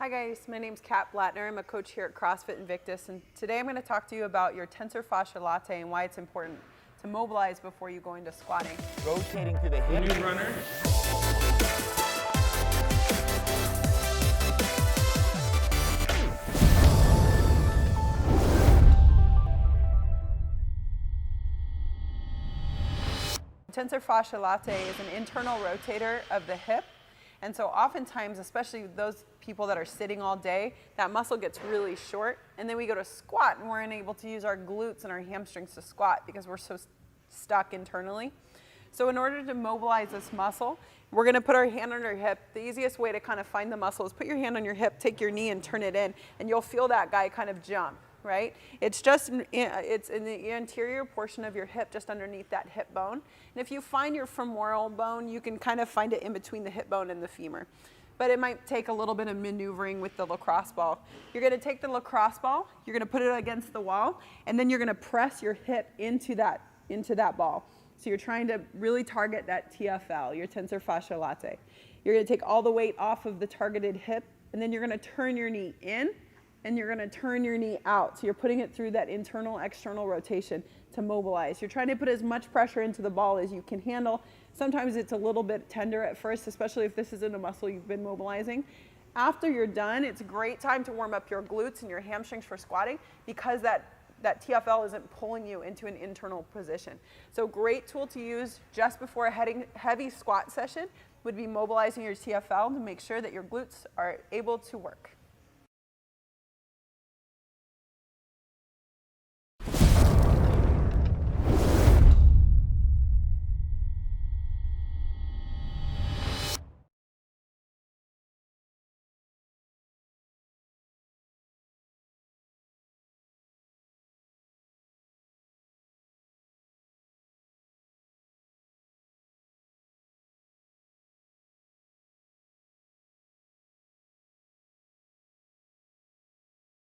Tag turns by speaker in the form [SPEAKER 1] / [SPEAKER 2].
[SPEAKER 1] Hi guys, my name's Kat Blattner. I'm a coach here at CrossFit Invictus, and today I'm going to talk to you about your tensor fascia latte and why it's important to mobilize before you go into squatting.
[SPEAKER 2] Rotating through the hip.
[SPEAKER 3] New runner.
[SPEAKER 1] Tensor fascia latte is an internal rotator of the hip. And so oftentimes, especially those people that are sitting all day, that muscle gets really short. And then we go to squat and we're unable to use our glutes and our hamstrings to squat because we're so stuck internally. So in order to mobilize this muscle, we're going to put our hand on our hip. The easiest way to kind of find the muscle is put your hand on your hip, take your knee and turn it in, and you'll feel that guy kind of jump, right? It's in the anterior portion of your hip, just underneath that hip bone. And if you find your femoral bone, you can kind of find it in between the hip bone and the femur. But it might take a little bit of maneuvering with the lacrosse ball. You're going to take the lacrosse ball, you're going to put it against the wall, and then you're going to press your hip into that ball. So you're trying to really target that TFL, your tensor fascia latte. You're going to take all the weight off of the targeted hip, and then you're going to turn your knee in, and you're going to turn your knee out. So you're putting it through that internal, external rotation to mobilize. You're trying to put as much pressure into the ball as you can handle. Sometimes it's a little bit tender at first, especially if this isn't a muscle you've been mobilizing. After you're done, it's a great time to warm up your glutes and your hamstrings for squatting because that TFL isn't pulling you into an internal position. So great tool to use just before a heavy squat session would be mobilizing your TFL to make sure that your glutes are able to work.